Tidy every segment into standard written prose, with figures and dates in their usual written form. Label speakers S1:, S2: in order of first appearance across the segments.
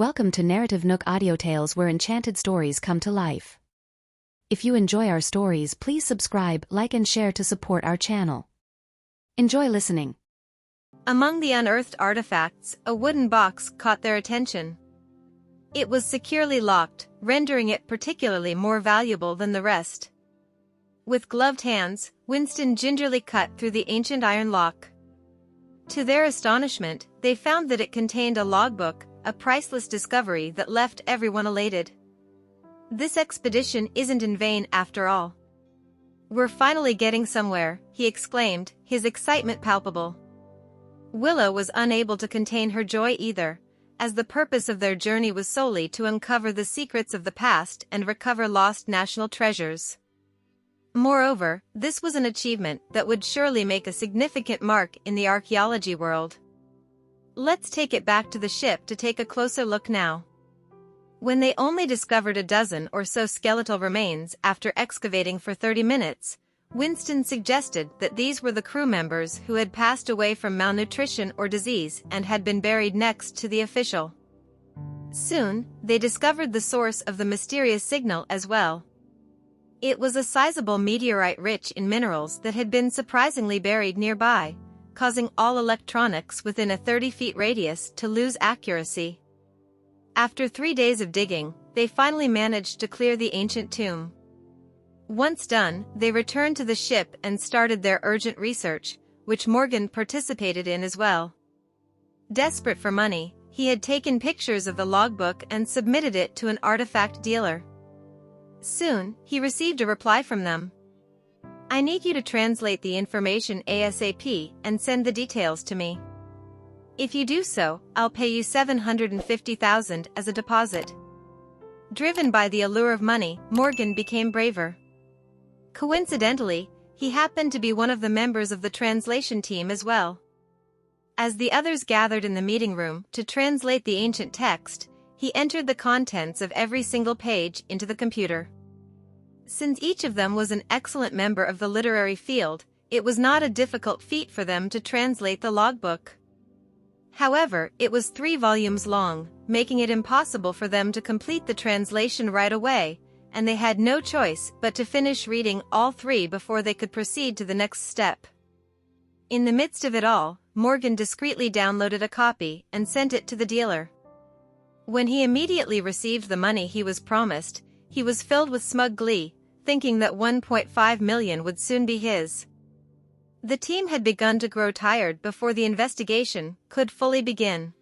S1: Welcome to NarrativeNook audio tales where enchanted stories come to life. If you enjoy our stories, please subscribe, like and share to support our channel. Enjoy listening.
S2: Among the unearthed artifacts, a wooden box caught their attention. It was securely locked, rendering it particularly more valuable than the rest. With gloved hands, Winston gingerly cut through the ancient iron lock. To their astonishment, they found that it contained a logbook, a priceless discovery that left everyone elated. This expedition isn't in vain after all. We're finally getting somewhere, he exclaimed, his excitement palpable. Willow was unable to contain her joy either, as the purpose of their journey was solely to uncover the secrets of the past and recover lost national treasures. Moreover, this was an achievement that would surely make a significant mark in the archaeology world. Let's take it back to the ship to take a closer look now. When they only discovered a dozen or so skeletal remains after excavating for 30 minutes, Winston suggested that these were the crew members who had passed away from malnutrition or disease and had been buried next to the official. Soon, they discovered the source of the mysterious signal as well. It was a sizable meteorite rich in minerals that had been surprisingly buried nearby, causing all electronics within a 30-foot radius to lose accuracy. After 3 days of digging, they finally managed to clear the ancient tomb. Once done, they returned to the ship and started their urgent research, which Morgan participated in as well. Desperate for money, he had taken pictures of the logbook and submitted it to an artifact dealer. Soon, he received a reply from them. I need you to translate the information ASAP and send the details to me. If you do so, I'll pay you $750,000 as a deposit. Driven by the allure of money, Morgan became braver. Coincidentally, he happened to be one of the members of the translation team as well. As the others gathered in the meeting room to translate the ancient text, he entered the contents of every single page into the computer. Since each of them was an excellent member of the literary field, it was not a difficult feat for them to translate the logbook. However, it was 3 volumes long, making it impossible for them to complete the translation right away, and they had no choice but to finish reading all 3 before they could proceed to the next step. In the midst of it all, Morgan discreetly downloaded a copy and sent it to the dealer. When he immediately received the money he was promised, he was filled with smug glee, thinking that $1.5 million would soon be his. The team had begun to grow tired before the investigation could fully begin.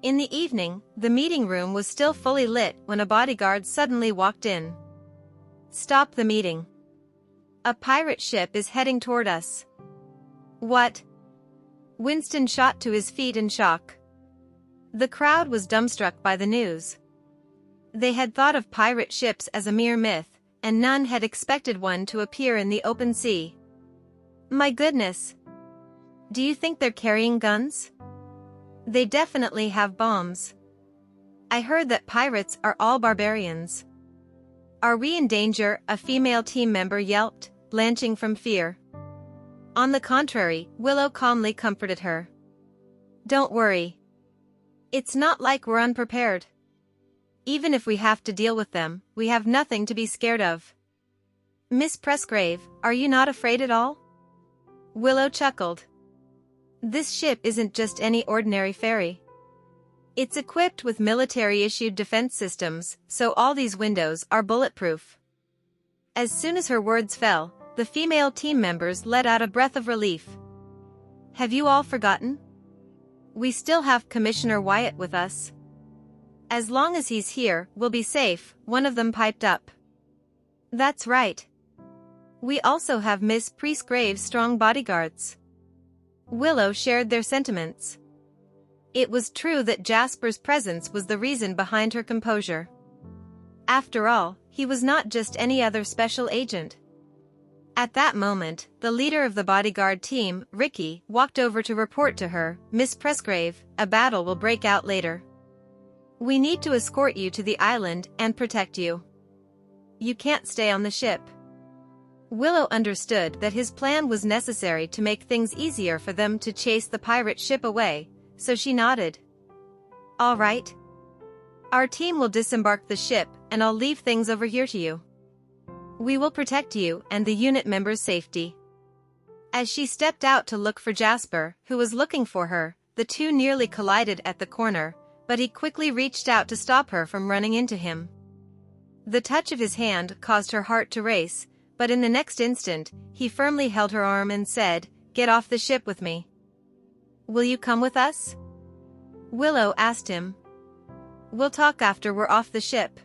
S2: In the evening, the meeting room was still fully lit when a bodyguard suddenly walked in. Stop the meeting. A pirate ship is heading toward us. What? Winston shot to his feet in shock. The crowd was dumbstruck by the news. They had thought of pirate ships as a mere myth, and none had expected one to appear in the open sea. My goodness! Do you think they're carrying guns? They definitely have bombs. I heard that pirates are all barbarians. Are we in danger? A female team member yelped, blanching from fear. On the contrary, Willow calmly comforted her. Don't worry. It's not like we're unprepared. Even if we have to deal with them, we have nothing to be scared of. Miss Presgrave, are you not afraid at all? Willow chuckled. This ship isn't just any ordinary ferry. It's equipped with military-issued defense systems, so all these windows are bulletproof. As soon as her words fell, the female team members let out a breath of relief. Have you all forgotten? We still have Commissioner Wyatt with us. As long as he's here, we'll be safe, one of them piped up. That's right. We also have Miss Presgrave's strong bodyguards. Willow shared their sentiments. It was true that Jasper's presence was the reason behind her composure. After all, he was not just any other special agent. At that moment, the leader of the bodyguard team, Ricky, walked over to report to her, Miss Presgrave, a battle will break out later. We need to escort you to the island and protect you. You can't stay on the ship. Willow understood that his plan was necessary to make things easier for them to chase the pirate ship away, so she nodded. All right. Our team will disembark the ship, and I'll leave things over here to you. We will protect you and the unit members' safety." As she stepped out to look for Jasper, who was looking for her, the two nearly collided at the corner, but he quickly reached out to stop her from running into him. The touch of his hand caused her heart to race, but in the next instant, he firmly held her arm and said, "Get off the ship with me." "Will you come with us?" Willow asked him. "We'll talk after we're off the ship."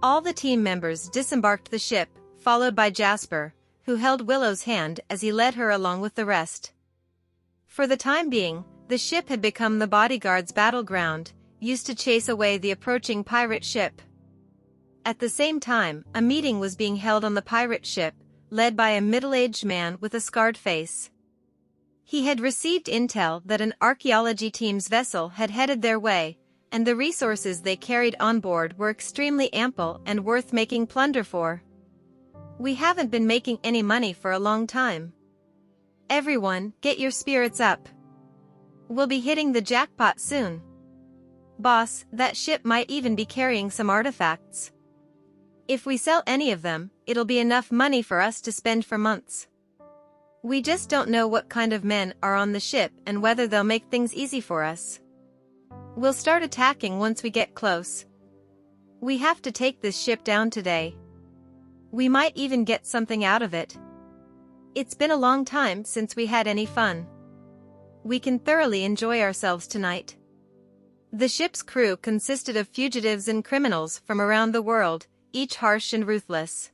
S2: All the team members disembarked the ship, followed by Jasper, who held Willow's hand as he led her along with the rest. For the time being, the ship had become the bodyguard's battleground, used to chase away the approaching pirate ship. At the same time, a meeting was being held on the pirate ship, led by a middle-aged man with a scarred face. He had received intel that an archaeology team's vessel had headed their way, and the resources they carried on board were extremely ample and worth making plunder for. "We haven't been making any money for a long time. Everyone, get your spirits up. We'll be hitting the jackpot soon. Boss, that ship might even be carrying some artifacts. If we sell any of them, it'll be enough money for us to spend for months. We just don't know what kind of men are on the ship and whether they'll make things easy for us. We'll start attacking once we get close. We have to take this ship down today. We might even get something out of it. It's been a long time since we had any fun. We can thoroughly enjoy ourselves tonight." The ship's crew consisted of fugitives and criminals from around the world, each harsh and ruthless.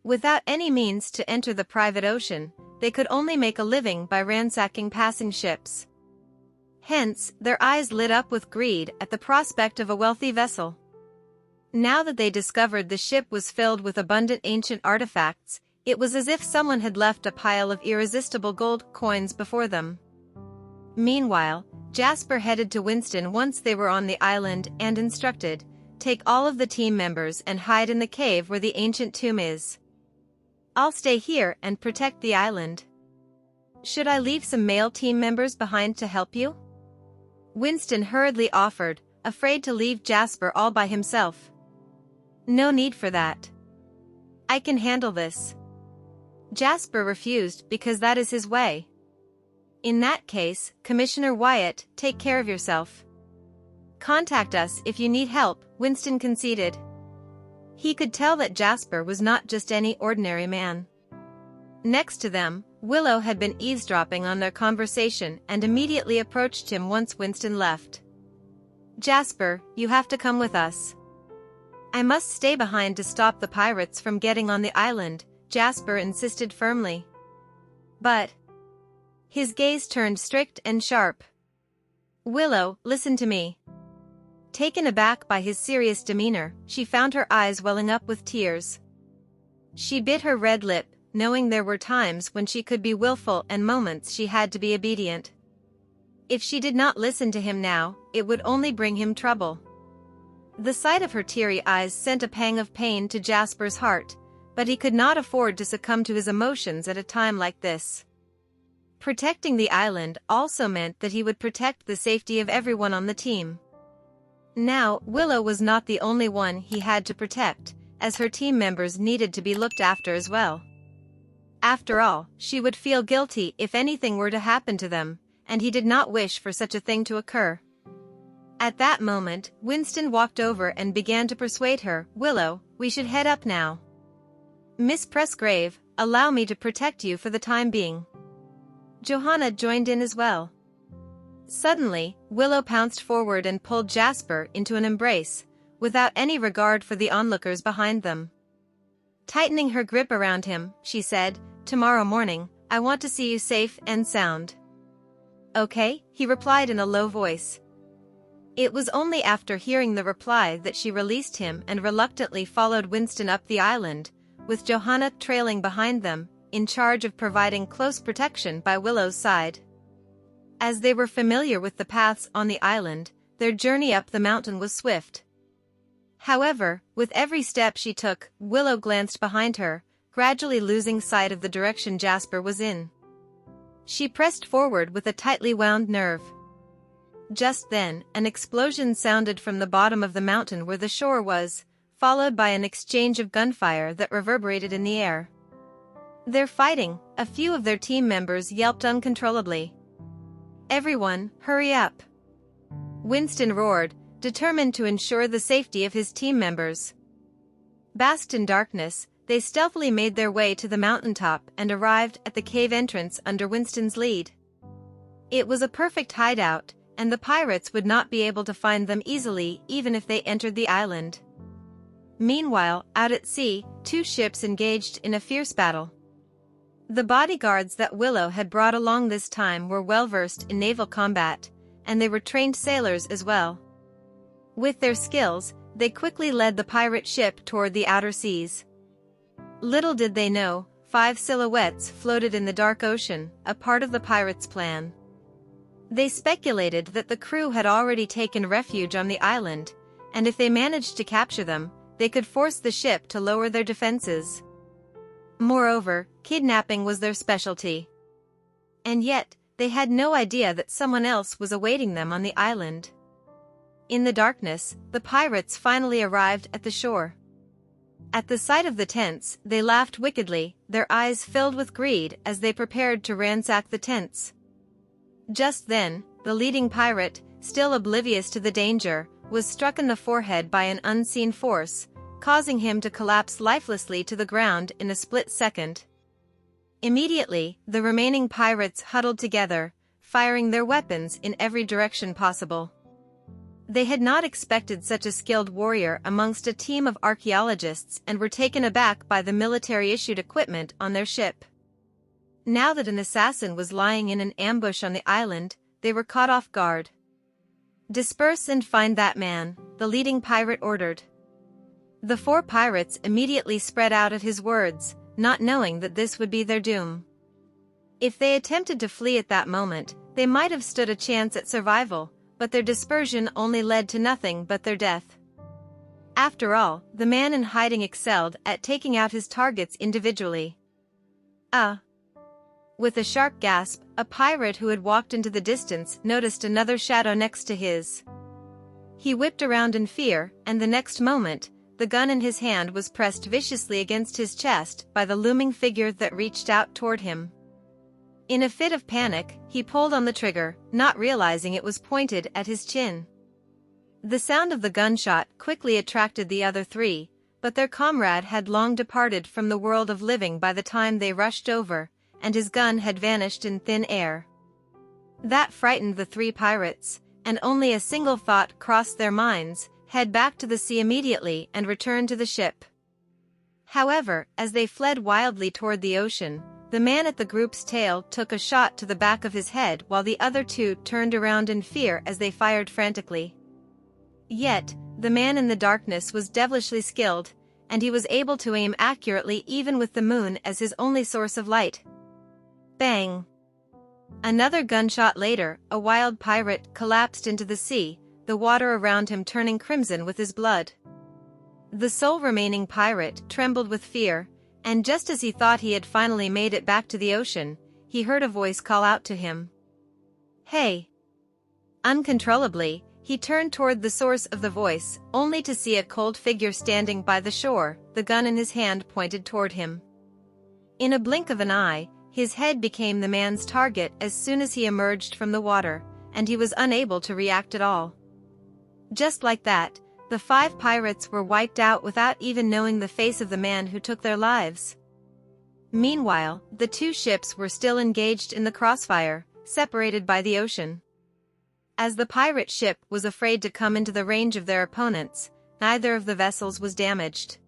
S2: Without any means to enter the private ocean, they could only make a living by ransacking passing ships. Hence, their eyes lit up with greed at the prospect of a wealthy vessel. Now that they discovered the ship was filled with abundant ancient artifacts, it was as if someone had left a pile of irresistible gold coins before them. Meanwhile, Jasper headed to Winston once they were on the island and instructed, "Take all of the team members and hide in the cave where the ancient tomb is. I'll stay here and protect the island. Should I leave some male team members behind to help you?" Winston hurriedly offered, afraid to leave Jasper all by himself. "No need for that. I can handle this." Jasper refused because that is his way. "In that case, Commissioner Wyatt, take care of yourself. Contact us if you need help," Winston conceded. He could tell that Jasper was not just any ordinary man. Next to them, Willow had been eavesdropping on their conversation and immediately approached him once Winston left. "Jasper, you have to come with us." "I must stay behind to stop the pirates from getting on the island," Jasper insisted firmly. "But..." His gaze turned strict and sharp. "Willow, listen to me." Taken aback by his serious demeanor, she found her eyes welling up with tears. She bit her red lip, knowing there were times when she could be willful and moments she had to be obedient. If she did not listen to him now, it would only bring him trouble. The sight of her teary eyes sent a pang of pain to Jasper's heart, but he could not afford to succumb to his emotions at a time like this. Protecting the island also meant that he would protect the safety of everyone on the team. Now, Willow was not the only one he had to protect, as her team members needed to be looked after as well. After all, she would feel guilty if anything were to happen to them, and he did not wish for such a thing to occur. At that moment, Winston walked over and began to persuade her, "Willow, we should head up now. Miss Presgrave, allow me to protect you for the time being." Johanna joined in as well. Suddenly, Willow pounced forward and pulled Jasper into an embrace, without any regard for the onlookers behind them. Tightening her grip around him, she said, "Tomorrow morning, I want to see you safe and sound." "Okay," he replied in a low voice. It was only after hearing the reply that she released him and reluctantly followed Winston up the island, with Johanna trailing behind them, in charge of providing close protection by Willow's side. As they were familiar with the paths on the island, their journey up the mountain was swift. However, with every step she took, Willow glanced behind her, gradually losing sight of the direction Jasper was in. She pressed forward with a tightly wound nerve. Just then, an explosion sounded from the bottom of the mountain where the shore was, followed by an exchange of gunfire that reverberated in the air. "They're fighting," a few of their team members yelped uncontrollably. "Everyone, hurry up!" Winston roared, determined to ensure the safety of his team members. Bathed in darkness, they stealthily made their way to the mountaintop and arrived at the cave entrance under Winston's lead. It was a perfect hideout, and the pirates would not be able to find them easily even if they entered the island. Meanwhile, out at sea, two ships engaged in a fierce battle. The bodyguards that Willow had brought along this time were well versed in naval combat, and they were trained sailors as well. With their skills, they quickly led the pirate ship toward the outer seas. Little did they know, 5 silhouettes floated in the dark ocean, a part of the pirates' plan. They speculated that the crew had already taken refuge on the island, and if they managed to capture them, they could force the ship to lower their defenses. Moreover, kidnapping was their specialty. And yet, they had no idea that someone else was awaiting them on the island. In the darkness, the pirates finally arrived at the shore. At the sight of the tents, they laughed wickedly, their eyes filled with greed as they prepared to ransack the tents. Just then, the leading pirate, still oblivious to the danger, was struck in the forehead by an unseen force, causing him to collapse lifelessly to the ground in a split second. Immediately, the remaining pirates huddled together, firing their weapons in every direction possible. They had not expected such a skilled warrior amongst a team of archaeologists and were taken aback by the military-issued equipment on their ship. Now that an assassin was lying in an ambush on the island, they were caught off guard. "Disperse and find that man," the leading pirate ordered. The 4 pirates immediately spread out at his words, not knowing that this would be their doom. If they attempted to flee at that moment, they might have stood a chance at survival, but their dispersion only led to nothing but their death. After all, the man in hiding excelled at taking out his targets individually. With a sharp gasp, a pirate who had walked into the distance noticed another shadow next to his. He whipped around in fear, and the next moment, the gun in his hand was pressed viciously against his chest by the looming figure that reached out toward him. In a fit of panic, he pulled on the trigger, not realizing it was pointed at his chin. The sound of the gunshot quickly attracted the other 3, but their comrade had long departed from the world of living by the time they rushed over, and his gun had vanished in thin air. That frightened the 3 pirates, and only a single thought crossed their minds: head back to the sea immediately and return to the ship. However, as they fled wildly toward the ocean, the man at the group's tail took a shot to the back of his head while the other 2 turned around in fear as they fired frantically. Yet, the man in the darkness was devilishly skilled, and he was able to aim accurately even with the moon as his only source of light. Bang! Another gunshot later, a wild pirate collapsed into the sea, the water around him turning crimson with his blood. The sole remaining pirate trembled with fear, and just as he thought he had finally made it back to the ocean, he heard a voice call out to him. "Hey!" Uncontrollably, he turned toward the source of the voice, only to see a cold figure standing by the shore, the gun in his hand pointed toward him. In a blink of an eye, his head became the man's target as soon as he emerged from the water, and he was unable to react at all. Just like that, the 5 pirates were wiped out without even knowing the face of the man who took their lives. Meanwhile, the 2 ships were still engaged in the crossfire, separated by the ocean. As the pirate ship was afraid to come into the range of their opponents, neither of the vessels was damaged.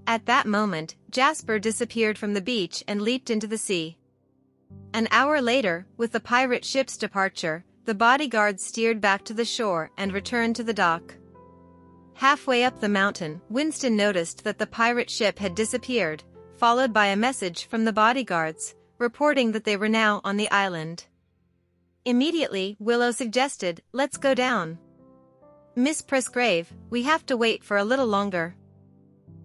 S2: At that moment, Jasper disappeared from the beach and leaped into the sea. An hour later, with the pirate ship's departure, the bodyguards steered back to the shore and returned to the dock. Halfway up the mountain, Winston noticed that the pirate ship had disappeared, followed by a message from the bodyguards, reporting that they were now on the island. Immediately, Willow suggested, "Let's go down." "Miss Presgrave, we have to wait for a little longer.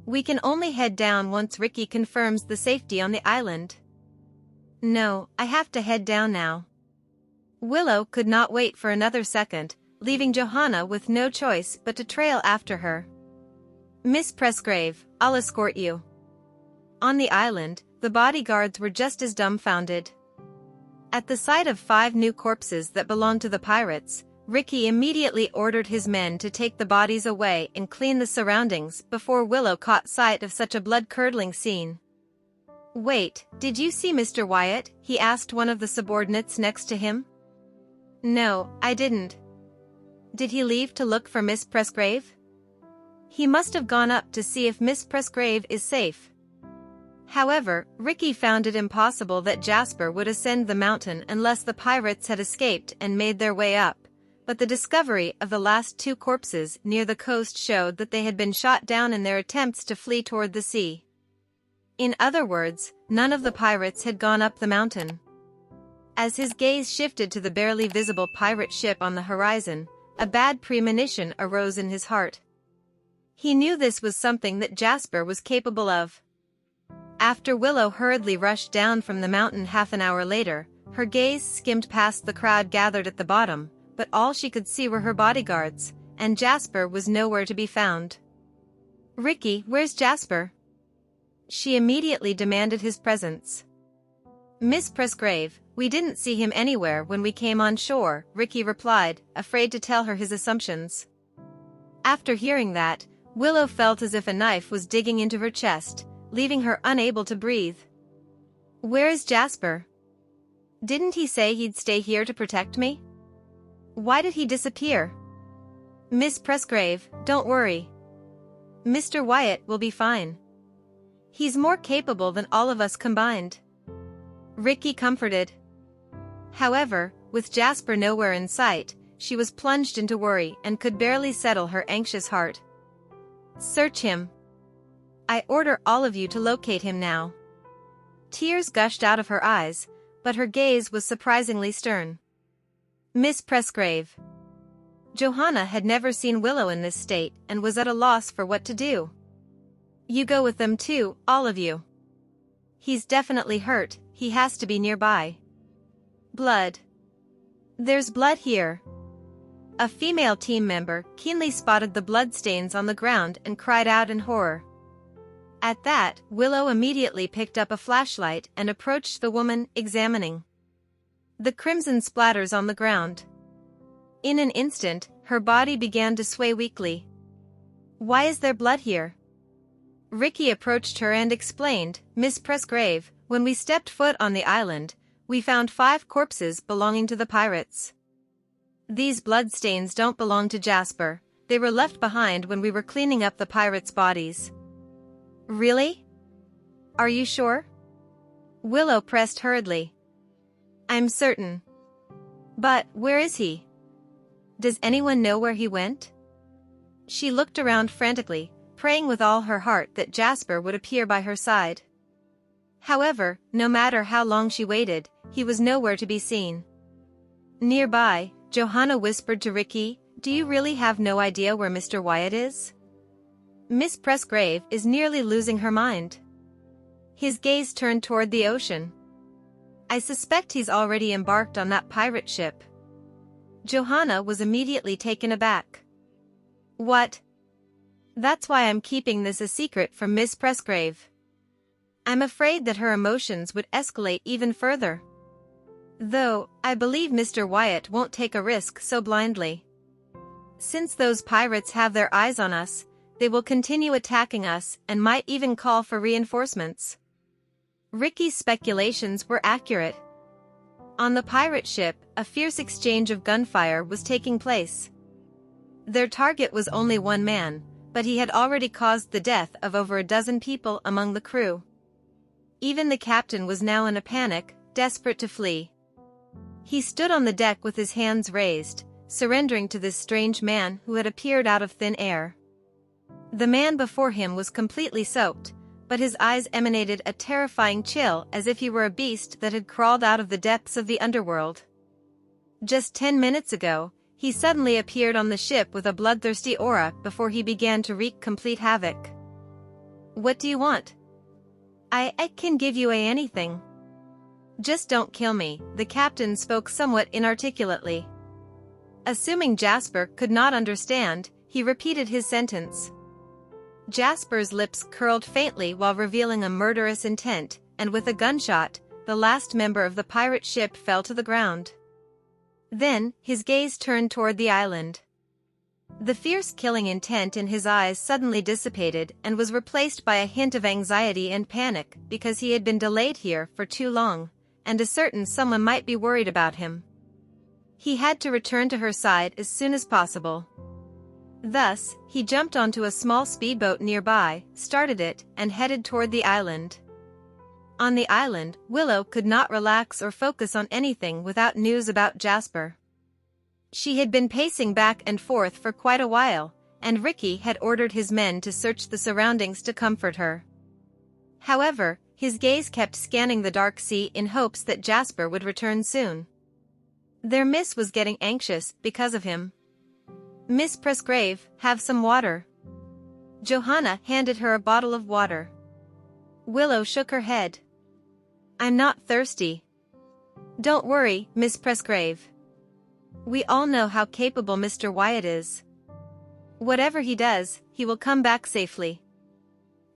S2: We can only head down once Ricky confirms the safety on the island." "No, I have to head down now." Willow could not wait for another second, leaving Johanna with no choice but to trail after her. "Miss Presgrave, I'll escort you." On the island, the bodyguards were just as dumbfounded. At the sight of 5 new corpses that belonged to the pirates, Ricky immediately ordered his men to take the bodies away and clean the surroundings before Willow caught sight of such a blood-curdling scene. "Wait, did you see Mr. Wyatt?" he asked one of the subordinates next to him. "No, I didn't." "Did he leave to look for Miss Presgrave?" "He must have gone up to see if Miss Presgrave is safe." However, Ricky found it impossible that Jasper would ascend the mountain unless the pirates had escaped and made their way up, but the discovery of the last 2 corpses near the coast showed that they had been shot down in their attempts to flee toward the sea. In other words, none of the pirates had gone up the mountain. As his gaze shifted to the barely visible pirate ship on the horizon, a bad premonition arose in his heart. He knew this was something that Jasper was capable of. After Willow hurriedly rushed down from the mountain half an hour later, her gaze skimmed past the crowd gathered at the bottom, but all she could see were her bodyguards, and Jasper was nowhere to be found. "Ricky, where's Jasper?" She immediately demanded his presence. "Miss Presgrave, we didn't see him anywhere when we came on shore," Ricky replied, afraid to tell her his assumptions. After hearing that, Willow felt as if a knife was digging into her chest, leaving her unable to breathe. "Where is Jasper? Didn't he say he'd stay here to protect me? Why did he disappear?" "Miss Presgrave, don't worry. Mr. Wyatt will be fine. He's more capable than all of us combined," Ricky comforted. However, with Jasper nowhere in sight, she was plunged into worry and could barely settle her anxious heart. "Search him. I order all of you to locate him now." Tears gushed out of her eyes, but her gaze was surprisingly stern. "Miss Presgrave." Johanna had never seen Willow in this state and was at a loss for what to do. "You go with them too, all of you. He's definitely hurt, he has to be nearby." "Blood. There's blood here." A female team member keenly spotted the bloodstains on the ground and cried out in horror. At that, Willow immediately picked up a flashlight and approached the woman, examining the crimson splatters on the ground. In an instant, her body began to sway weakly. "Why is there blood here?" Ricky approached her and explained, "Miss Presgrave, when we stepped foot on the island, we found 5 corpses belonging to the pirates. These bloodstains don't belong to Jasper, they were left behind when we were cleaning up the pirates' bodies." "Really? Are you sure?" Willow pressed hurriedly. "I'm certain. But where is he? Does anyone know where he went?" She looked around frantically, praying with all her heart that Jasper would appear by her side. However, no matter how long she waited, he was nowhere to be seen. Nearby, Johanna whispered to Ricky, "Do you really have no idea where Mr. Wyatt is? Miss Presgrave is nearly losing her mind." His gaze turned toward the ocean. "I suspect he's already embarked on that pirate ship." Johanna was immediately taken aback. "What? That's why I'm keeping this a secret from Miss Presgrave. I'm afraid that her emotions would escalate even further. Though, I believe Mr. Wyatt won't take a risk so blindly. Since those pirates have their eyes on us, they will continue attacking us and might even call for reinforcements." Ricky's speculations were accurate. On the pirate ship, a fierce exchange of gunfire was taking place. Their target was only one man, but he had already caused the death of over a dozen people among the crew. Even the captain was now in a panic, desperate to flee. He stood on the deck with his hands raised, surrendering to this strange man who had appeared out of thin air. The man before him was completely soaked, but his eyes emanated a terrifying chill as if he were a beast that had crawled out of the depths of the underworld. Just 10 minutes ago, he suddenly appeared on the ship with a bloodthirsty aura before he began to wreak complete havoc. "What do you want?" I can give you anything." "Just don't kill me," the captain spoke somewhat inarticulately. Assuming Jasper could not understand, he repeated his sentence. Jasper's lips curled faintly while revealing a murderous intent, and with a gunshot, the last member of the pirate ship fell to the ground. Then, his gaze turned toward the island. The fierce killing intent in his eyes suddenly dissipated and was replaced by a hint of anxiety and panic because he had been delayed here for too long, and a certain someone might be worried about him. He had to return to her side as soon as possible. Thus, he jumped onto a small speedboat nearby, started it, and headed toward the island. On the island, Willow could not relax or focus on anything without news about Jasper. She had been pacing back and forth for quite a while, and Ricky had ordered his men to search the surroundings to comfort her. However, his gaze kept scanning the dark sea in hopes that Jasper would return soon. Their miss was getting anxious because of him. "Miss Presgrave, have some water." Johanna handed her a bottle of water. Willow shook her head. "I'm not thirsty." "Don't worry, Miss Presgrave. We all know how capable Mr. Wyatt is. Whatever he does, he will come back safely."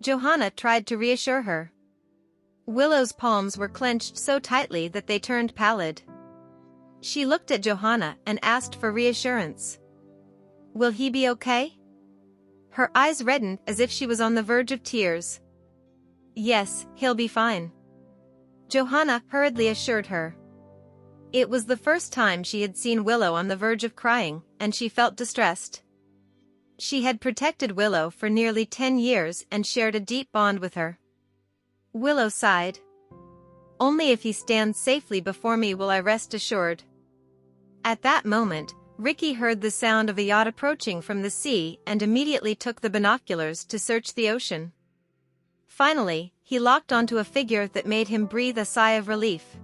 S2: Johanna tried to reassure her. Willow's palms were clenched so tightly that they turned pallid. She looked at Johanna and asked for reassurance. "Will he be okay?" Her eyes reddened as if she was on the verge of tears. "Yes, he'll be fine," Johanna hurriedly assured her. It was the first time she had seen Willow on the verge of crying, and she felt distressed. She had protected Willow for nearly 10 years and shared a deep bond with her. Willow sighed. "Only if he stands safely before me will I rest assured." At that moment, Ricky heard the sound of a yacht approaching from the sea and immediately took the binoculars to search the ocean. Finally, he locked onto a figure that made him breathe a sigh of relief.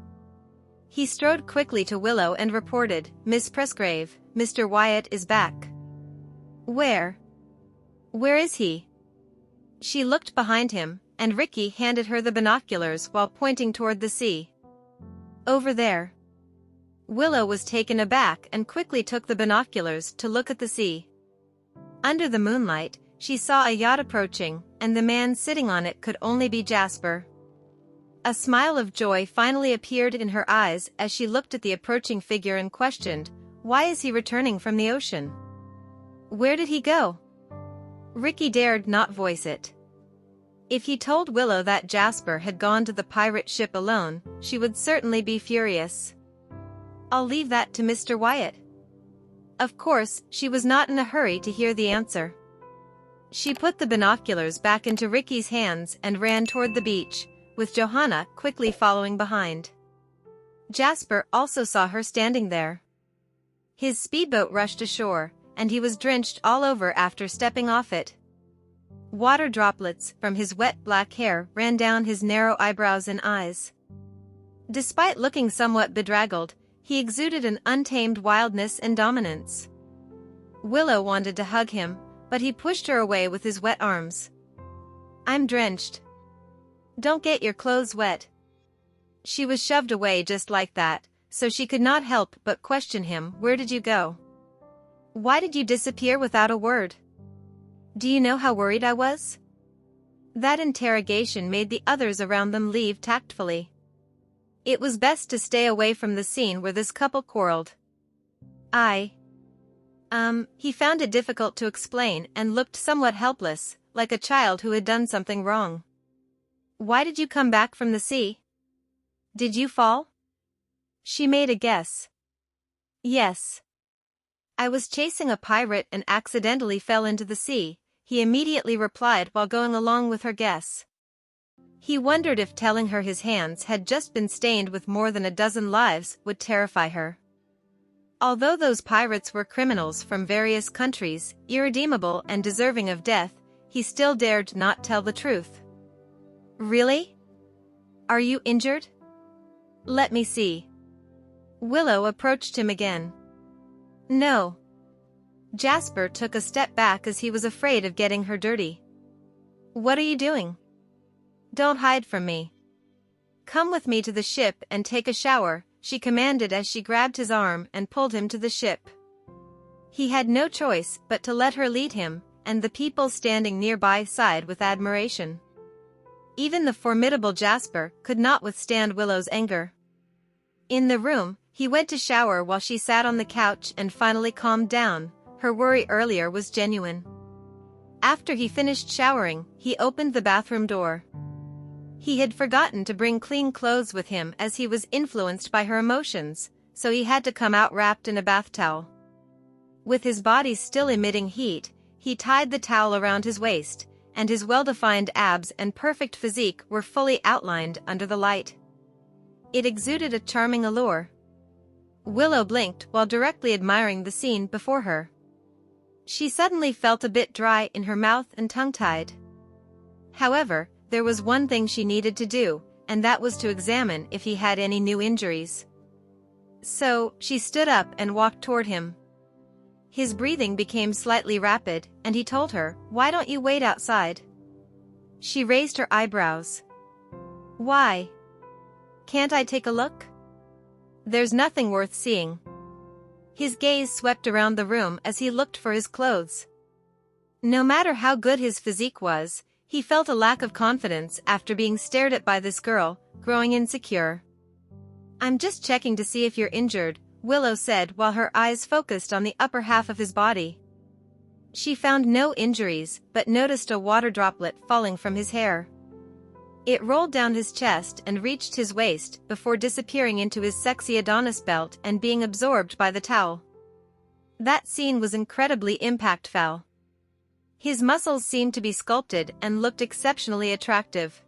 S2: He strode quickly to Willow and reported, "Miss Presgrave, Mr. Wyatt is back." "Where? Where is he?" She looked behind him, and Ricky handed her the binoculars while pointing toward the sea. "Over there." Willow was taken aback and quickly took the binoculars to look at the sea. Under the moonlight, she saw a yacht approaching, and the man sitting on it could only be Jasper. A smile of joy finally appeared in her eyes as she looked at the approaching figure and questioned, "Why is he returning from the ocean? Where did he go?" Ricky dared not voice it. If he told Willow that Jasper had gone to the pirate ship alone, she would certainly be furious. "I'll leave that to Mr. Wyatt." Of course, she was not in a hurry to hear the answer. She put the binoculars back into Ricky's hands and ran toward the beach, with Johanna quickly following behind. Jasper also saw her standing there. His speedboat rushed ashore, and he was drenched all over after stepping off it. Water droplets from his wet black hair ran down his narrow eyebrows and eyes. Despite looking somewhat bedraggled, he exuded an untamed wildness and dominance. Willow wanted to hug him, but he pushed her away with his wet arms. "I'm drenched. Don't get your clothes wet." She was shoved away just like that, so she could not help but question him. "Where did you go? Why did you disappear without a word? Do you know how worried I was?" That interrogation made the others around them leave tactfully. It was best to stay away from the scene where this couple quarreled. He found it difficult to explain and looked somewhat helpless, like a child who had done something wrong. "Why did you come back from the sea? Did you fall?" She made a guess. "Yes. I was chasing a pirate and accidentally fell into the sea," he immediately replied while going along with her guess. He wondered if telling her his hands had just been stained with more than a dozen lives would terrify her. Although those pirates were criminals from various countries, irredeemable and deserving of death, he still dared not tell the truth. "Really? Are you injured? Let me see." Willow approached him again. "No." Jasper took a step back as he was afraid of getting her dirty. "What are you doing? Don't hide from me. "Come with me to the ship and take a shower," she commanded as she grabbed his arm and pulled him to the ship. He had no choice but to let her lead him, and the people standing nearby sighed with admiration. Even the formidable Jasper could not withstand Willow's anger. In the room, he went to shower while she sat on the couch and finally calmed down. Her worry earlier was genuine. After he finished showering, he opened the bathroom door. He had forgotten to bring clean clothes with him as he was influenced by her emotions, so he had to come out wrapped in a bath towel. With his body still emitting heat, he tied the towel around his waist, and his well-defined abs and perfect physique were fully outlined under the light. It exuded a charming allure. Willow blinked while directly admiring the scene before her. She suddenly felt a bit dry in her mouth and tongue-tied. However, there was one thing she needed to do, and that was to examine if he had any new injuries. So, she stood up and walked toward him. His breathing became slightly rapid, and he told her, "Why don't you wait outside?" She raised her eyebrows. "Why? Can't I take a look?" "There's nothing worth seeing." His gaze swept around the room as he looked for his clothes. No matter how good his physique was, he felt a lack of confidence after being stared at by this girl, growing insecure. "I'm just checking to see if you're injured," Willow said while her eyes focused on the upper half of his body. She found no injuries but noticed a water droplet falling from his hair. It rolled down his chest and reached his waist before disappearing into his sexy Adonis belt and being absorbed by the towel. That scene was incredibly impactful. His muscles seemed to be sculpted and looked exceptionally attractive.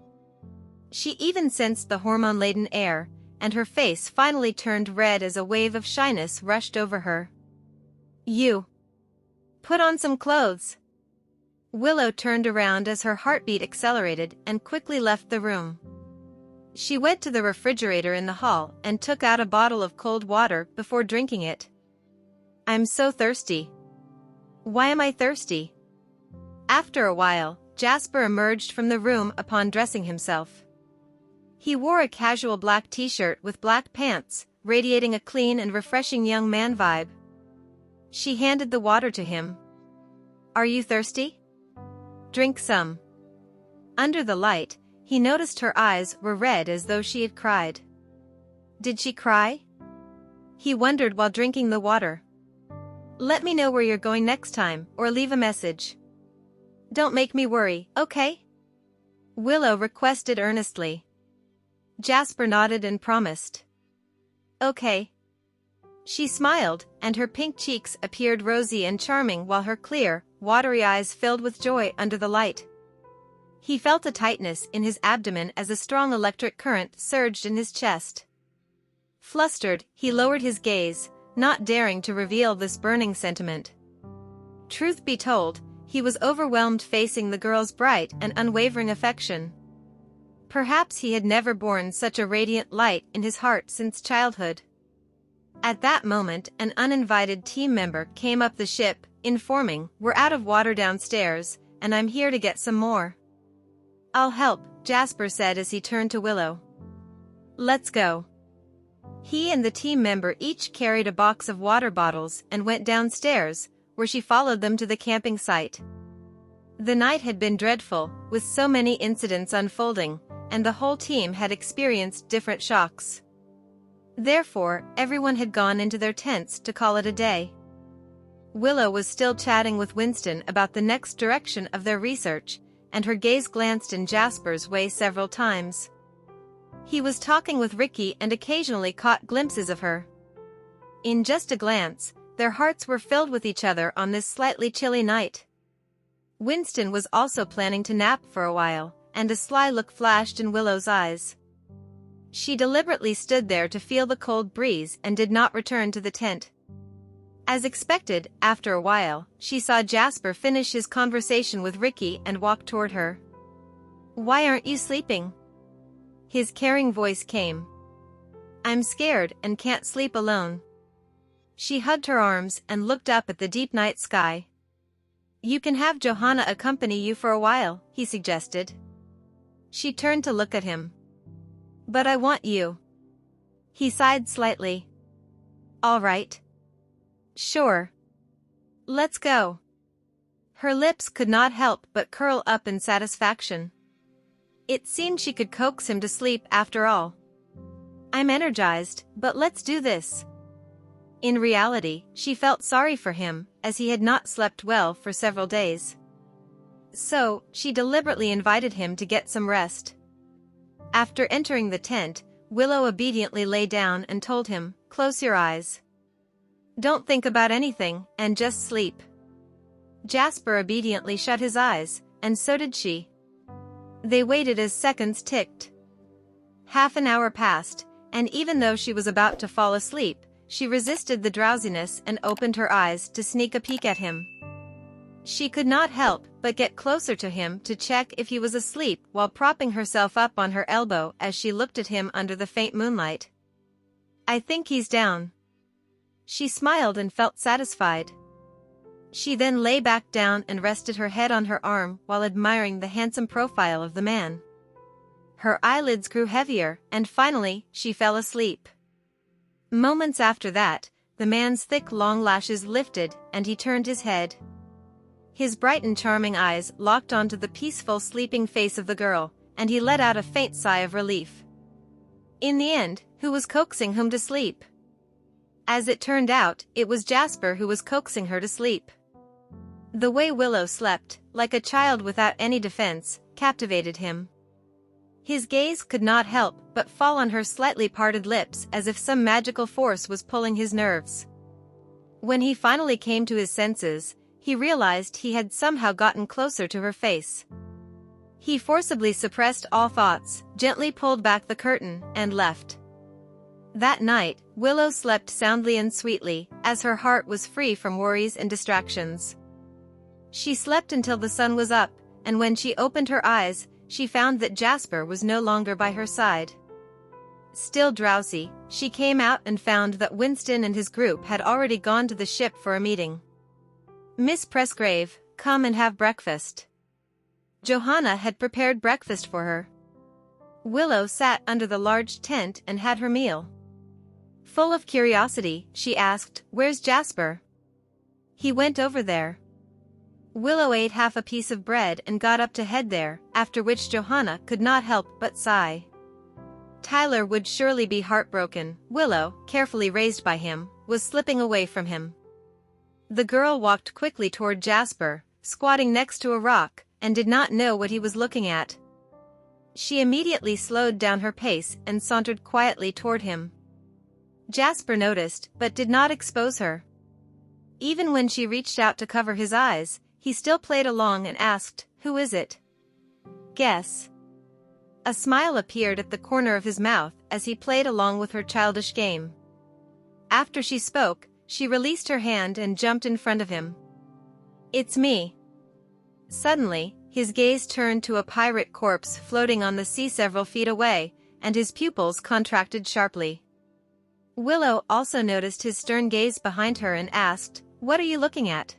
S2: She even sensed the hormone-laden air, and her face finally turned red as a wave of shyness rushed over her. "You put on some clothes." Willow turned around as her heartbeat accelerated and quickly left the room. She went to the refrigerator in the hall and took out a bottle of cold water before drinking it. "I'm so thirsty." "Why am I thirsty?" After a while, Jasper emerged from the room upon dressing himself. He wore a casual black t-shirt with black pants, radiating a clean and refreshing young man vibe. She handed the water to him. "Are you thirsty? Drink some." Under the light, he noticed her eyes were red as though she had cried. Did she cry? He wondered while drinking the water. "Let me know where you're going next time, or leave a message. Don't make me worry, okay?" Willow requested earnestly. Jasper nodded and promised. "Okay." She smiled, and her pink cheeks appeared rosy and charming while her clear, watery eyes filled with joy under the light. He felt a tightness in his abdomen as a strong electric current surged in his chest. Flustered, he lowered his gaze, not daring to reveal this burning sentiment. Truth be told, he was overwhelmed facing the girl's bright and unwavering affection. Perhaps he had never borne such a radiant light in his heart since childhood. At that moment, an uninvited team member came up the ship, informing, "We're out of water downstairs, and I'm here to get some more." "I'll help," Jasper said as he turned to Willow. "Let's go." He and the team member each carried a box of water bottles and went downstairs, where she followed them to the camping site. The night had been dreadful, with so many incidents unfolding, and the whole team had experienced different shocks. Therefore, everyone had gone into their tents to call it a day. Willow was still chatting with Winston about the next direction of their research, and her gaze glanced in Jasper's way several times. He was talking with Ricky and occasionally caught glimpses of her. In just a glance, their hearts were filled with each other on this slightly chilly night. Winston was also planning to nap for a while, and a sly look flashed in Willow's eyes. She deliberately stood there to feel the cold breeze and did not return to the tent. As expected, after a while, she saw Jasper finish his conversation with Ricky and walk toward her. "Why aren't you sleeping?" His caring voice came. "I'm scared and can't sleep alone." She hugged her arms and looked up at the deep night sky. "You can have Johanna accompany you for a while," he suggested. She turned to look at him. But I want you. He sighed slightly. All right. Sure. Let's go. Her lips could not help but curl up in satisfaction. It seemed she could coax him to sleep after all. I'm energized, but let's do this. In reality, she felt sorry for him, as he had not slept well for several days. So, she deliberately invited him to get some rest. After entering the tent, Willow obediently lay down and told him, "Close your eyes. Don't think about anything, and just sleep." Jasper obediently shut his eyes, and so did she. They waited as seconds ticked. Half an hour passed, and even though she was about to fall asleep, she resisted the drowsiness and opened her eyes to sneak a peek at him. She could not help but get closer to him to check if he was asleep while propping herself up on her elbow as she looked at him under the faint moonlight. "I think he's down." She smiled and felt satisfied. She then lay back down and rested her head on her arm while admiring the handsome profile of the man. Her eyelids grew heavier, and finally, she fell asleep. Moments after that, the man's thick long lashes lifted, and he turned his head. His bright and charming eyes locked onto the peaceful sleeping face of the girl, and he let out a faint sigh of relief. In the end, who was coaxing whom to sleep? As it turned out, it was Jasper who was coaxing her to sleep. The way Willow slept, like a child without any defense, captivated him. His gaze could not help but fall on her slightly parted lips as if some magical force was pulling his nerves. When he finally came to his senses, he realized he had somehow gotten closer to her face. He forcibly suppressed all thoughts, gently pulled back the curtain, and left. That night, Willow slept soundly and sweetly, as her heart was free from worries and distractions. She slept until the sun was up, and when she opened her eyes, she found that Jasper was no longer by her side. Still drowsy, she came out and found that Winston and his group had already gone to the ship for a meeting. "Miss Presgrave, come and have breakfast." Johanna had prepared breakfast for her. Willow sat under the large tent and had her meal. Full of curiosity, she asked, "Where's Jasper?" "He went over there." Willow ate half a piece of bread and got up to head there, after which Johanna could not help but sigh. Tyler would surely be heartbroken. Willow, carefully raised by him, was slipping away from him. The girl walked quickly toward Jasper, squatting next to a rock, and did not know what he was looking at. She immediately slowed down her pace and sauntered quietly toward him. Jasper noticed, but did not expose her. Even when she reached out to cover his eyes, he still played along and asked, "Who is it?" "Guess." A smile appeared at the corner of his mouth as he played along with her childish game. After she spoke, she released her hand and jumped in front of him. "It's me." Suddenly, his gaze turned to a pirate corpse floating on the sea several feet away, and his pupils contracted sharply. Willow also noticed his stern gaze behind her and asked, "What are you looking at?"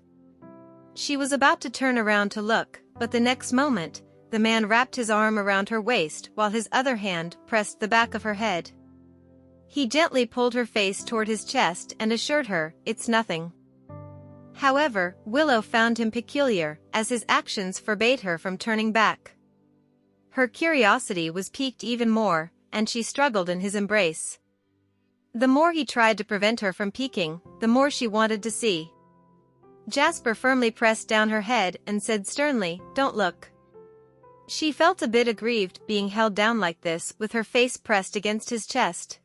S2: She was about to turn around to look, but the next moment, the man wrapped his arm around her waist while his other hand pressed the back of her head. He gently pulled her face toward his chest and assured her, "It's nothing." However, Willow found him peculiar, as his actions forbade her from turning back. Her curiosity was piqued even more, and she struggled in his embrace. The more he tried to prevent her from peeking, the more she wanted to see. Jasper firmly pressed down her head and said sternly, "Don't look." She felt a bit aggrieved being held down like this with her face pressed against his chest.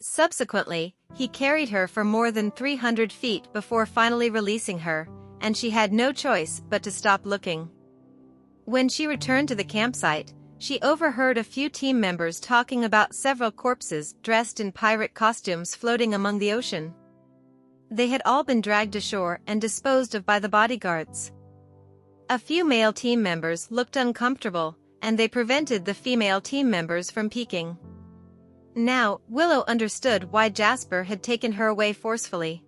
S2: Subsequently, he carried her for more than 300 feet before finally releasing her, and she had no choice but to stop looking. When she returned to the campsite, she overheard a few team members talking about several corpses dressed in pirate costumes floating among the ocean. They had all been dragged ashore and disposed of by the bodyguards. A few male team members looked uncomfortable, and they prevented the female team members from peeking. Now, Willow understood why Jasper had taken her away forcefully.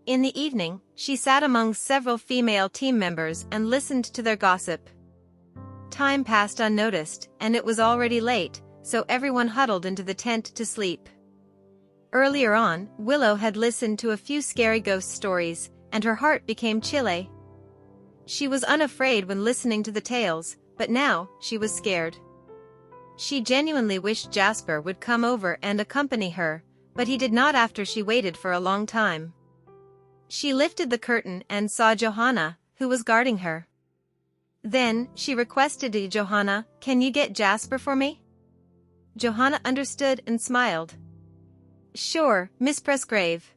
S2: In the evening, she sat among several female team members and listened to their gossip. Time passed unnoticed, and it was already late, so everyone huddled into the tent to sleep. Earlier on, Willow had listened to a few scary ghost stories, and her heart became chilly. She was unafraid when listening to the tales, but now, she was scared. She genuinely wished Jasper would come over and accompany her, but he did not after she waited for a long time. She lifted the curtain and saw Johanna, who was guarding her. Then, she requested, "Johanna, can you get Jasper for me?" Johanna understood and smiled. "Sure, Miss Presgrave.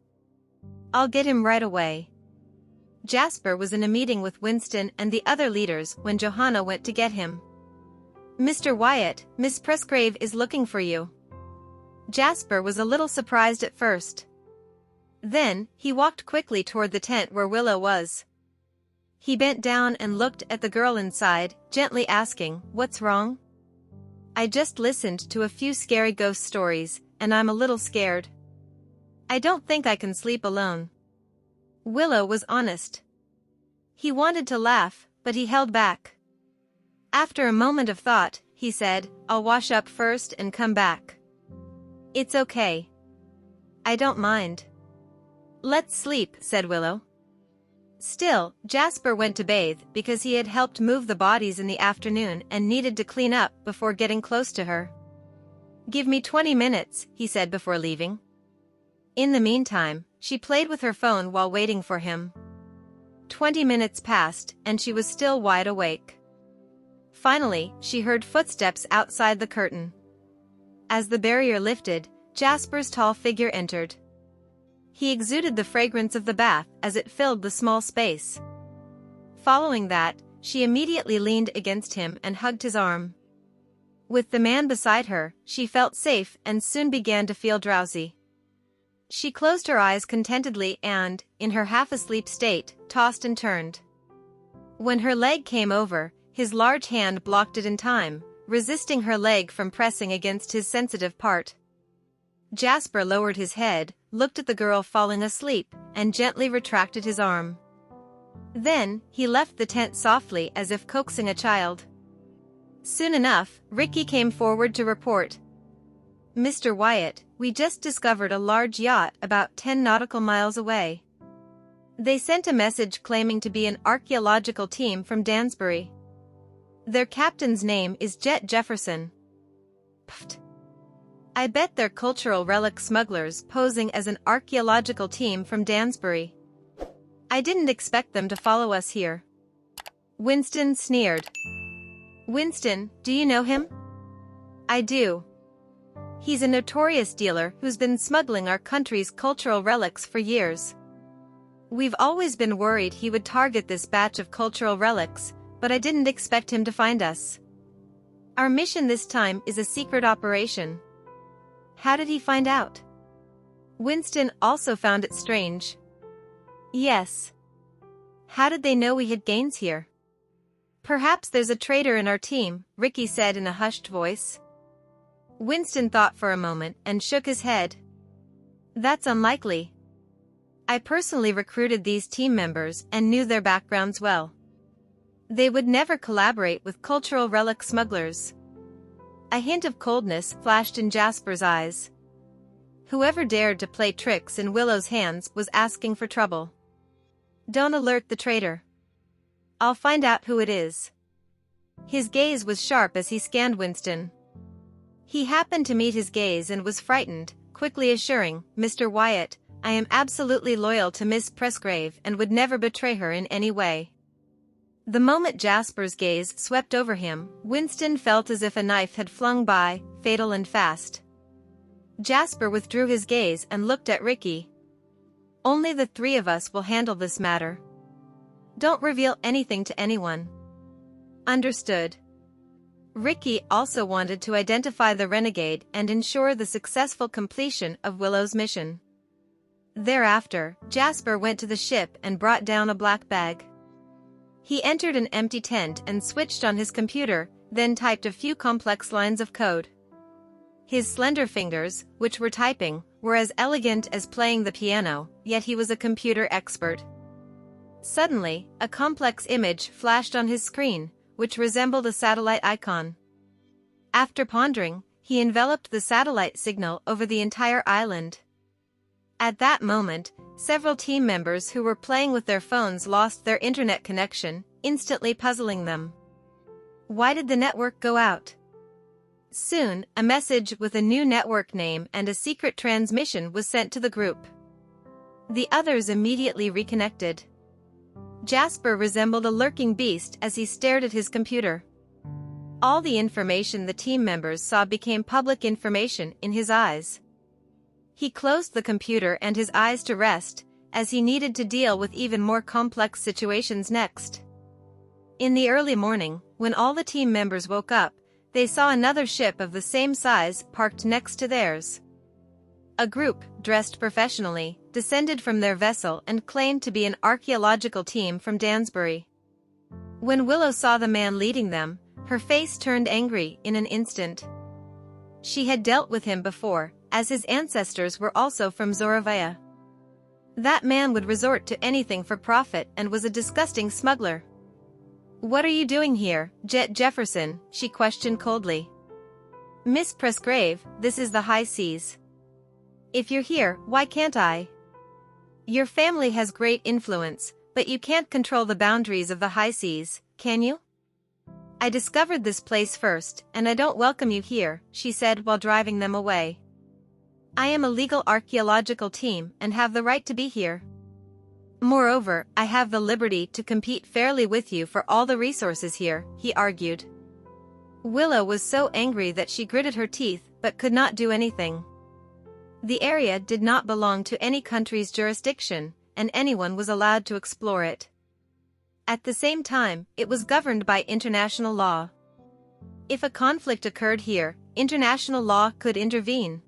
S2: I'll get him right away." Jasper was in a meeting with Winston and the other leaders when Johanna went to get him. "Mr. Wyatt, Miss Presgrave is looking for you." Jasper was a little surprised at first. Then, he walked quickly toward the tent where Willow was. He bent down and looked at the girl inside, gently asking, "What's wrong?" "I just listened to a few scary ghost stories, and I'm a little scared. I don't think I can sleep alone." Willow was honest. He wanted to laugh, but he held back. After a moment of thought, he said, "I'll wash up first and come back." "It's okay. I don't mind." "Let's sleep," said Willow. Still, Jasper went to bathe because he had helped move the bodies in the afternoon and needed to clean up before getting close to her. "Give me 20 minutes, he said before leaving. In the meantime, she played with her phone while waiting for him. 20 minutes passed, and she was still wide awake. Finally, she heard footsteps outside the curtain. As the barrier lifted, Jasper's tall figure entered. He exuded the fragrance of the bath as it filled the small space. Following that, she immediately leaned against him and hugged his arm. With the man beside her, she felt safe and soon began to feel drowsy. She closed her eyes contentedly and, in her half-asleep state, tossed and turned. When her leg came over, his large hand blocked it in time, resisting her leg from pressing against his sensitive part. Jasper lowered his head, looked at the girl falling asleep, and gently retracted his arm. Then, he left the tent softly as if coaxing a child. Soon enough, Ricky came forward to report. "Mr. Wyatt, we just discovered a large yacht about 10 nautical miles away. They sent a message claiming to be an archaeological team from Dansbury. Their captain's name is Jet Jefferson." Pfft. "I bet they're cultural relic smugglers posing as an archaeological team from Dansbury. I didn't expect them to follow us here." Winston sneered. "Winston, do you know him?" "I do. He's a notorious dealer who's been smuggling our country's cultural relics for years. We've always been worried he would target this batch of cultural relics, but I didn't expect him to find us. Our mission this time is a secret operation." "How did he find out?" Winston also found it strange. "Yes. How did they know we had gains here?" "Perhaps there's a traitor in our team," Ricky said in a hushed voice. Winston thought for a moment and shook his head. "That's unlikely. I personally recruited these team members and knew their backgrounds well. They would never collaborate with cultural relic smugglers." A hint of coldness flashed in Jasper's eyes. Whoever dared to play tricks in Willow's hands was asking for trouble. "Don't alert the traitor. I'll find out who it is." His gaze was sharp as he scanned Winston. He happened to meet his gaze and was frightened, quickly assuring, "Mr. Wyatt, I am absolutely loyal to Miss Presgrave and would never betray her in any way." The moment Jasper's gaze swept over him, Winston felt as if a knife had flung by, fatal and fast. Jasper withdrew his gaze and looked at Ricky. "Only the three of us will handle this matter. Don't reveal anything to anyone." "Understood." Ricky also wanted to identify the renegade and ensure the successful completion of Willow's mission. Thereafter, Jasper went to the ship and brought down a black bag. He entered an empty tent and switched on his computer, then typed a few complex lines of code. His slender fingers, which were typing, were as elegant as playing the piano, yet he was a computer expert. Suddenly, a complex image flashed on his screen, which resembled a satellite icon. After pondering, he enveloped the satellite signal over the entire island. At that moment, several team members who were playing with their phones lost their internet connection, instantly puzzling them. Why did the network go out? Soon, a message with a new network name and a secret transmission was sent to the group. The others immediately reconnected. Jasper resembled a lurking beast as he stared at his computer. All the information the team members saw became public information in his eyes. He closed the computer and his eyes to rest, as he needed to deal with even more complex situations next. In the early morning, when all the team members woke up, they saw another ship of the same size parked next to theirs. A group, dressed professionally, descended from their vessel and claimed to be an archaeological team from Dansbury. When Willow saw the man leading them, her face turned angry in an instant. She had dealt with him before, as his ancestors were also from Zoravia. That man would resort to anything for profit and was a disgusting smuggler. "What are you doing here, Jet Jefferson?" she questioned coldly. "Miss Presgrave, this is the high seas. If you're here, why can't I? Your family has great influence, but you can't control the boundaries of the high seas, can you? I discovered this place first, and I don't welcome you here," she said while driving them away. "I am a legal archaeological team and have the right to be here. Moreover, I have the liberty to compete fairly with you for all the resources here," he argued. Willow was so angry that she gritted her teeth but could not do anything. The area did not belong to any country's jurisdiction, and anyone was allowed to explore it. At the same time, it was governed by international law. If a conflict occurred here, international law could intervene.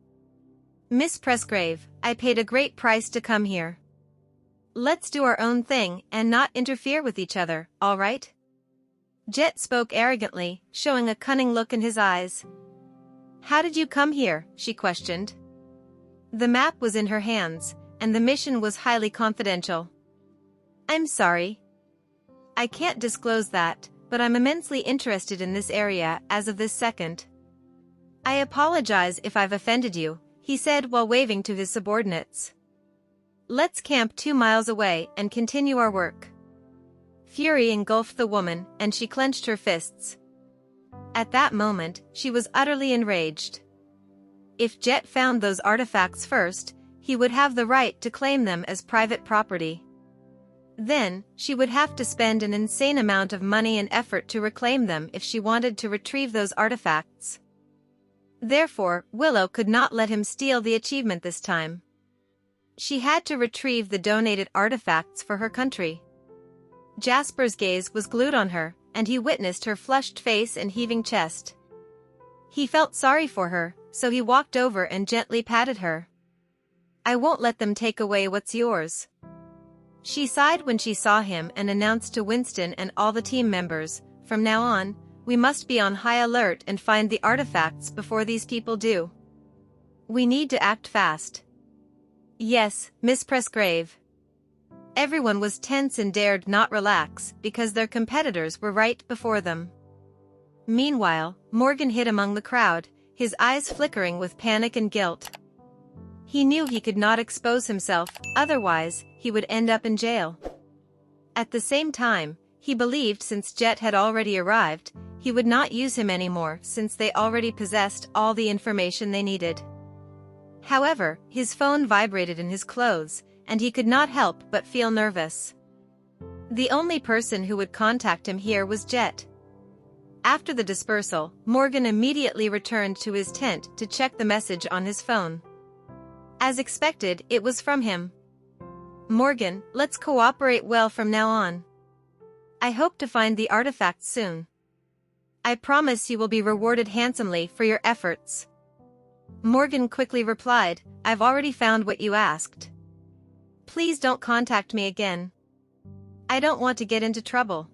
S2: "Miss Presgrave, I paid a great price to come here. Let's do our own thing and not interfere with each other, all right?" Jet spoke arrogantly, showing a cunning look in his eyes. "How did you come here?" she questioned. The map was in her hands, and the mission was highly confidential. "I'm sorry. I can't disclose that, but I'm immensely interested in this area as of this second." "I apologize if I've offended you," he said while waving to his subordinates. "Let's camp 2 miles away and continue our work." Fury engulfed the woman, and she clenched her fists. At that moment, she was utterly enraged. If Jet found those artifacts first, he would have the right to claim them as private property. Then, she would have to spend an insane amount of money and effort to reclaim them if she wanted to retrieve those artifacts. Therefore, Willow could not let him steal the achievement this time. She had to retrieve the donated artifacts for her country. Jasper's gaze was glued on her, and he witnessed her flushed face and heaving chest. He felt sorry for her, so he walked over and gently patted her. "I won't let them take away what's yours." She sighed when she saw him and announced to Winston and all the team members, "From now on, we must be on high alert and find the artifacts before these people do. We need to act fast." "Yes, Miss Presgrave." Everyone was tense and dared not relax because their competitors were right before them. Meanwhile, Morgan hid among the crowd, his eyes flickering with panic and guilt. He knew he could not expose himself, otherwise, he would end up in jail. At the same time, he believed since Jet had already arrived, he would not use him anymore since they already possessed all the information they needed. However, his phone vibrated in his clothes, and he could not help but feel nervous. The only person who would contact him here was Jet. After the dispersal, Morgan immediately returned to his tent to check the message on his phone. As expected, it was from him. "Morgan, let's cooperate well from now on. I hope to find the artifacts soon. I promise you will be rewarded handsomely for your efforts." Morgan quickly replied, "I've already found what you asked. Please don't contact me again. I don't want to get into trouble.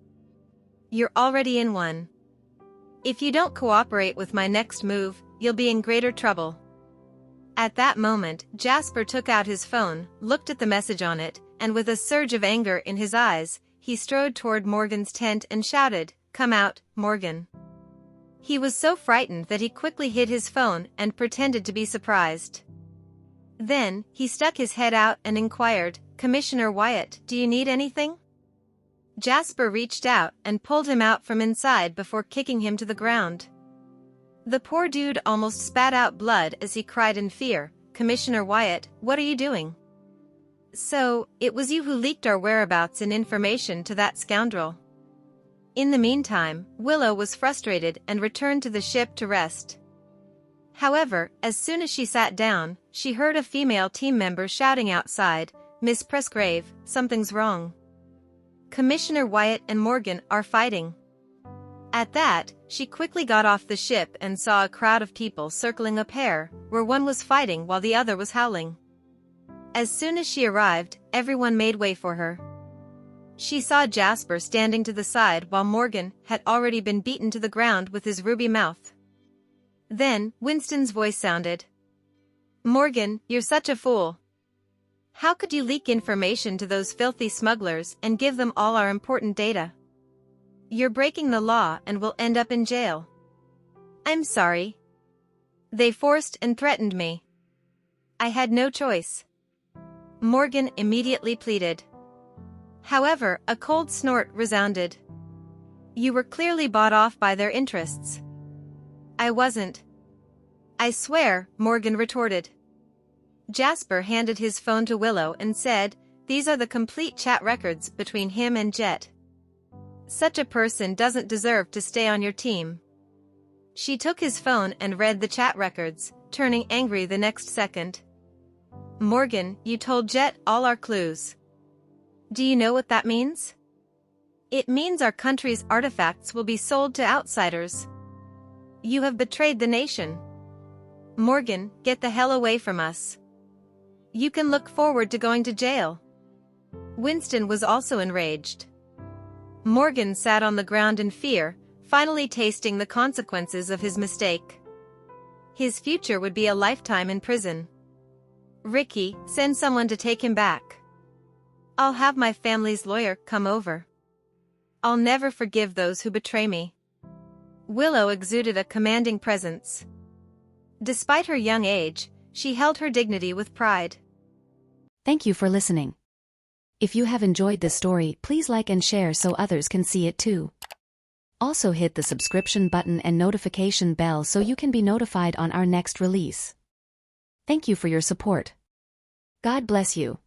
S2: You're already in one. If you don't cooperate with my next move, you'll be in greater trouble." At that moment, Jasper took out his phone, looked at the message on it, and with a surge of anger in his eyes, he strode toward Morgan's tent and shouted, "Come out, Morgan." He was so frightened that he quickly hid his phone and pretended to be surprised. Then, he stuck his head out and inquired, "Commissioner Wyatt, do you need anything?" Jasper reached out and pulled him out from inside before kicking him to the ground. The poor dude almost spat out blood as he cried in fear, "Commissioner Wyatt, what are you doing?" "So, it was you who leaked our whereabouts and information to that scoundrel." In the meantime, Willow was frustrated and returned to the ship to rest. However, as soon as she sat down, she heard a female team member shouting outside, "Miss Presgrave, something's wrong. Commissioner Wyatt and Morgan are fighting." At that, she quickly got off the ship and saw a crowd of people circling a pair, where one was fighting while the other was howling. As soon as she arrived, everyone made way for her. She saw Jasper standing to the side while Morgan had already been beaten to the ground with his ruby mouth. Then, Winston's voice sounded. "Morgan, you're such a fool. How could you leak information to those filthy smugglers and give them all our important data? You're breaking the law and will end up in jail." "I'm sorry. They forced and threatened me. I had no choice," Morgan immediately pleaded. However, a cold snort resounded. "You were clearly bought off by their interests." "I wasn't." "I swear," Morgan retorted. Jasper handed his phone to Willow and said, "These are the complete chat records between him and Jet. Such a person doesn't deserve to stay on your team." She took his phone and read the chat records, turning angry the next second. "Morgan, you told Jet all our clues. Do you know what that means? It means our country's artifacts will be sold to outsiders. You have betrayed the nation. Morgan, get the hell away from us. You can look forward to going to jail." Winston was also enraged. Morgan sat on the ground in fear, finally tasting the consequences of his mistake. His future would be a lifetime in prison. "Ricky, send someone to take him back. I'll have my family's lawyer come over. I'll never forgive those who betray me." Willow exuded a commanding presence. Despite her young age, she held her dignity with pride.
S1: Thank you for listening. If you have enjoyed this story, please like and share so others can see it too. Also hit the subscription button and notification bell so you can be notified on our next release. Thank you for your support. God bless you.